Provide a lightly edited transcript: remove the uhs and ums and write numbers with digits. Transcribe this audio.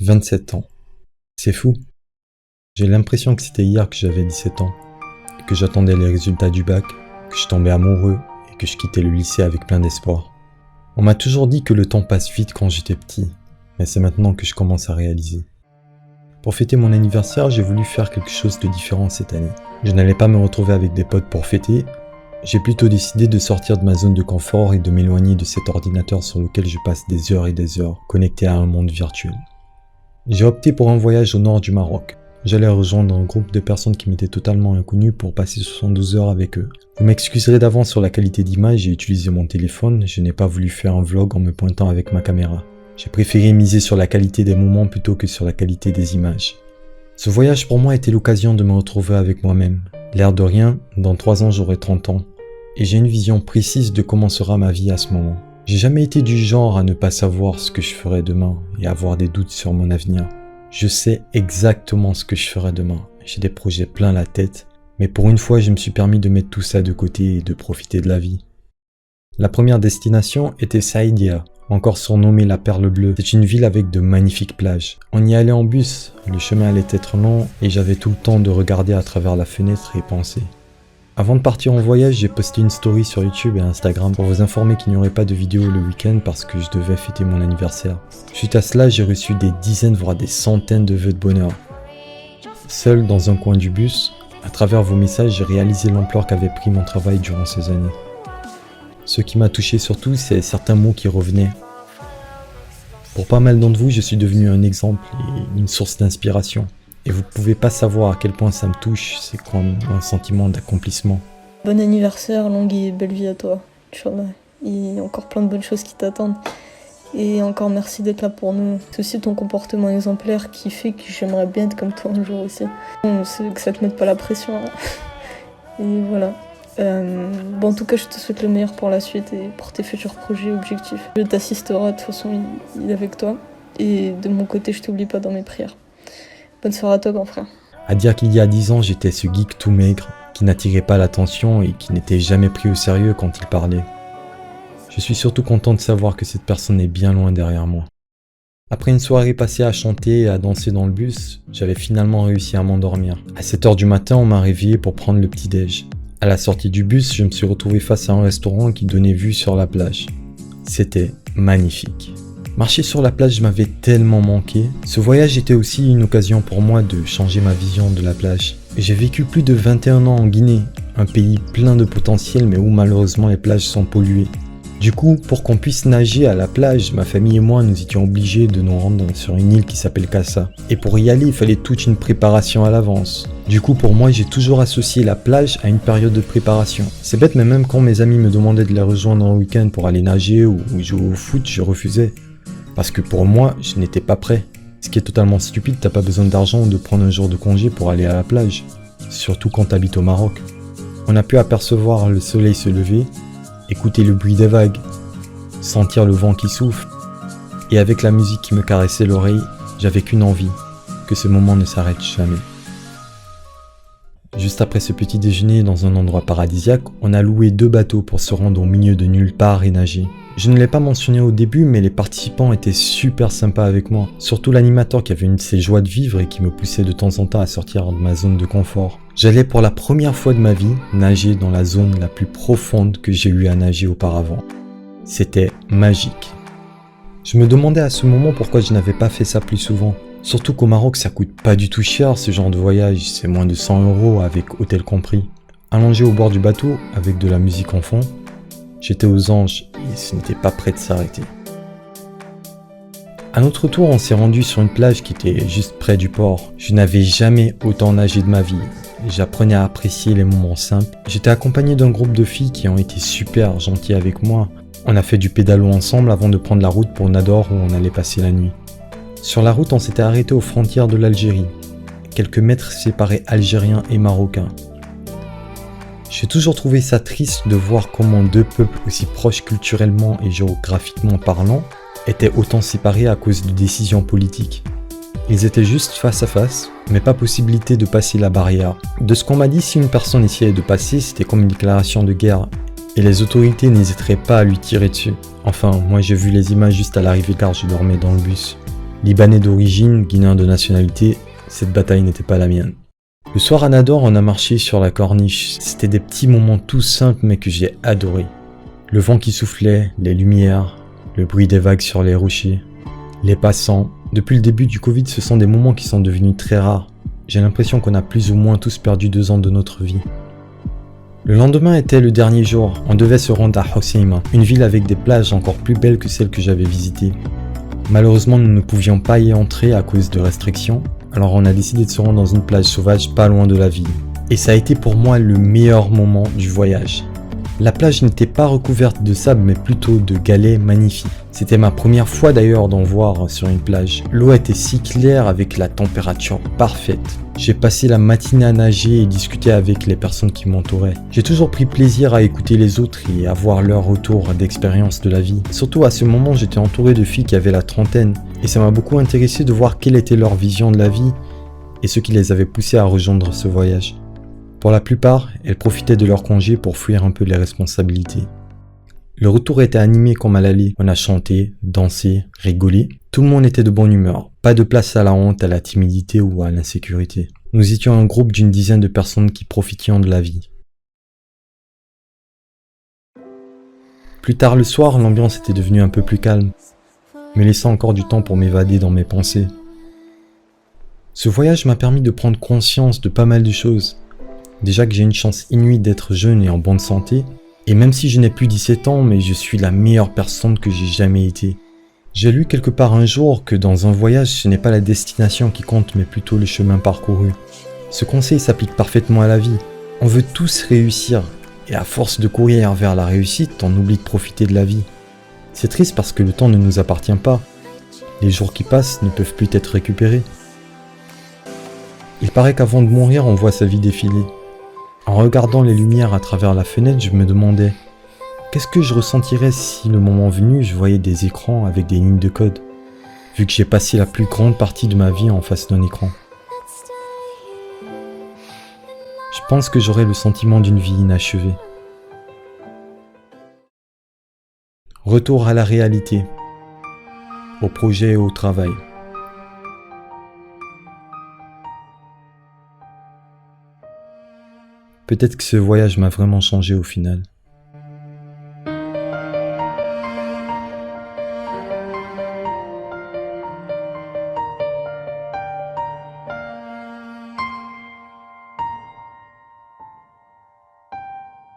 27 ans. C'est fou. J'ai l'impression que c'était hier que j'avais 17 ans, que j'attendais les résultats du bac, que je tombais amoureux et que je quittais le lycée avec plein d'espoir. On m'a toujours dit que le temps passe vite quand j'étais petit, mais c'est maintenant que je commence à réaliser. Pour fêter mon anniversaire, j'ai voulu faire quelque chose de différent cette année. Je n'allais pas me retrouver avec des potes pour fêter, j'ai plutôt décidé de sortir de ma zone de confort et de m'éloigner de cet ordinateur sur lequel je passe des heures et des heures, connecté à un monde virtuel. J'ai opté pour un voyage au nord du Maroc. J'allais rejoindre un groupe de personnes qui m'étaient totalement inconnues pour passer 72 heures avec eux. Vous m'excuserez d'avance sur la qualité d'image, j'ai utilisé mon téléphone, je n'ai pas voulu faire un vlog en me pointant avec ma caméra. J'ai préféré miser sur la qualité des moments plutôt que sur la qualité des images. Ce voyage pour moi était l'occasion de me retrouver avec moi-même. L'air de rien, dans 3 ans j'aurai 30 ans. Et j'ai une vision précise de comment sera ma vie à ce moment. J'ai jamais été du genre à ne pas savoir ce que je ferai demain et avoir des doutes sur mon avenir. Je sais exactement ce que je ferai demain. J'ai des projets plein la tête, mais pour une fois je me suis permis de mettre tout ça de côté et de profiter de la vie. La première destination était Saïdia, encore surnommée la Perle Bleue. C'est une ville avec de magnifiques plages. On y allait en bus, le chemin allait être long et j'avais tout le temps de regarder à travers la fenêtre et penser. Avant de partir en voyage, j'ai posté une story sur YouTube et Instagram pour vous informer qu'il n'y aurait pas de vidéo le week-end parce que je devais fêter mon anniversaire. Suite à cela, j'ai reçu des dizaines voire des centaines de vœux de bonheur. Seul dans un coin du bus, à travers vos messages, j'ai réalisé l'ampleur qu'avait pris mon travail durant ces années. Ce qui m'a touché surtout, c'est certains mots qui revenaient. Pour pas mal d'entre vous, je suis devenu un exemple et une source d'inspiration. Et vous pouvez pas savoir à quel point ça me touche, c'est comme un sentiment d'accomplissement. Bon anniversaire, longue et belle vie à toi, Inch'Allah. Il y a encore plein de bonnes choses qui t'attendent. Et encore merci d'être là pour nous. C'est aussi ton comportement exemplaire qui fait que j'aimerais bien être comme toi un jour aussi. On sait que ça te mette pas la pression. Hein. Et voilà. En tout cas, je te souhaite le meilleur pour la suite et pour tes futurs projets et objectifs. Je t'assisterai, de toute façon, il est avec toi. Et de mon côté, je t'oublie pas dans mes prières. Bonne soirée à toi, grand frère. À dire qu'il y a 10 ans, j'étais ce geek tout maigre, qui n'attirait pas l'attention et qui n'était jamais pris au sérieux quand il parlait. Je suis surtout content de savoir que cette personne est bien loin derrière moi. Après une soirée passée à chanter et à danser dans le bus, j'avais finalement réussi à m'endormir. À 7h du matin, on m'a réveillé pour prendre le petit-déj. À la sortie du bus, je me suis retrouvé face à un restaurant qui donnait vue sur la plage. C'était magnifique. Marcher sur la plage m'avait tellement manqué. Ce voyage était aussi une occasion pour moi de changer ma vision de la plage. J'ai vécu plus de 21 ans en Guinée, un pays plein de potentiel mais où malheureusement les plages sont polluées. Du coup, pour qu'on puisse nager à la plage, ma famille et moi nous étions obligés de nous rendre sur une île qui s'appelle Kassa. Et pour y aller, il fallait toute une préparation à l'avance. Du coup, pour moi, j'ai toujours associé la plage à une période de préparation. C'est bête, mais même quand mes amis me demandaient de les rejoindre en week-end pour aller nager ou jouer au foot, je refusais. Parce que pour moi, je n'étais pas prêt. Ce qui est totalement stupide, t'as pas besoin d'argent ou de prendre un jour de congé pour aller à la plage. Surtout quand t'habites au Maroc. On a pu apercevoir le soleil se lever, écouter le bruit des vagues, sentir le vent qui souffle. Et avec la musique qui me caressait l'oreille, j'avais qu'une envie, que ce moment ne s'arrête jamais. Juste après ce petit déjeuner dans un endroit paradisiaque, on a loué 2 bateaux pour se rendre au milieu de nulle part et nager. Je ne l'ai pas mentionné au début, mais les participants étaient super sympas avec moi. Surtout l'animateur qui avait une de ses joies de vivre et qui me poussait de temps en temps à sortir de ma zone de confort. J'allais pour la première fois de ma vie nager dans la zone la plus profonde que j'ai eu à nager auparavant. C'était magique. Je me demandais à ce moment pourquoi je n'avais pas fait ça plus souvent. Surtout qu'au Maroc, ça coûte pas du tout cher ce genre de voyage, c'est moins de 100 € avec hôtel compris. Allongé au bord du bateau, avec de la musique en fond, j'étais aux anges et ce n'était pas prêt de s'arrêter. À notre tour, on s'est rendu sur une plage qui était juste près du port. Je n'avais jamais autant nagé de ma vie. J'apprenais à apprécier les moments simples. J'étais accompagné d'un groupe de filles qui ont été super gentils avec moi. On a fait du pédalo ensemble avant de prendre la route pour Nador où on allait passer la nuit. Sur la route, on s'était arrêté aux frontières de l'Algérie. Quelques mètres séparaient Algériens et Marocains. J'ai toujours trouvé ça triste de voir comment 2 peuples aussi proches culturellement et géographiquement parlant étaient autant séparés à cause de décisions politiques. Ils étaient juste face à face, mais pas possibilité de passer la barrière. De ce qu'on m'a dit, si une personne essayait de passer, c'était comme une déclaration de guerre, et les autorités n'hésiteraient pas à lui tirer dessus. Enfin, moi j'ai vu les images juste à l'arrivée car je dormais dans le bus. Libanais d'origine, Guinéen de nationalité, cette bataille n'était pas la mienne. Le soir à Nador, on a marché sur la corniche. C'était des petits moments tout simples mais que j'ai adorés. Le vent qui soufflait, les lumières, le bruit des vagues sur les rochers, les passants. Depuis le début du Covid, ce sont des moments qui sont devenus très rares. J'ai l'impression qu'on a plus ou moins tous perdu 2 ans de notre vie. Le lendemain était le dernier jour. On devait se rendre à Hoceima, une ville avec des plages encore plus belles que celles que j'avais visitées. Malheureusement, nous ne pouvions pas y entrer à cause de restrictions, alors on a décidé de se rendre dans une plage sauvage pas loin de la ville. Et ça a été pour moi le meilleur moment du voyage. La plage n'était pas recouverte de sable mais plutôt de galets magnifiques. C'était ma première fois d'ailleurs d'en voir sur une plage. L'eau était si claire avec la température parfaite. J'ai passé la matinée à nager et discuter avec les personnes qui m'entouraient. J'ai toujours pris plaisir à écouter les autres et à voir leur retour d'expérience de la vie. Surtout à ce moment, j'étais entouré de filles qui avaient la trentaine et ça m'a beaucoup intéressé de voir quelle était leur vision de la vie et ce qui les avait poussées à rejoindre ce voyage. Pour la plupart, elles profitaient de leur congé pour fuir un peu les responsabilités. Le retour était animé comme à l'aller. On a chanté, dansé, rigolé. Tout le monde était de bonne humeur. Pas de place à la honte, à la timidité ou à l'insécurité. Nous étions un groupe d'une dizaine de personnes qui profitaient de la vie. Plus tard le soir, l'ambiance était devenue un peu plus calme, me laissant encore du temps pour m'évader dans mes pensées. Ce voyage m'a permis de prendre conscience de pas mal de choses. Déjà que j'ai une chance inouïe d'être jeune et en bonne santé, et même si je n'ai plus 17 ans, mais je suis la meilleure personne que j'ai jamais été. J'ai lu quelque part un jour que dans un voyage, ce n'est pas la destination qui compte, mais plutôt le chemin parcouru. Ce conseil s'applique parfaitement à la vie. On veut tous réussir, et à force de courir vers la réussite, on oublie de profiter de la vie. C'est triste parce que le temps ne nous appartient pas. Les jours qui passent ne peuvent plus être récupérés. Il paraît qu'avant de mourir, on voit sa vie défiler. En regardant les lumières à travers la fenêtre, je me demandais qu'est-ce que je ressentirais si le moment venu, je voyais des écrans avec des lignes de code, vu que j'ai passé la plus grande partie de ma vie en face d'un écran. Je pense que j'aurais le sentiment d'une vie inachevée. Retour à la réalité, au projet et au travail. Peut-être que ce voyage m'a vraiment changé au final.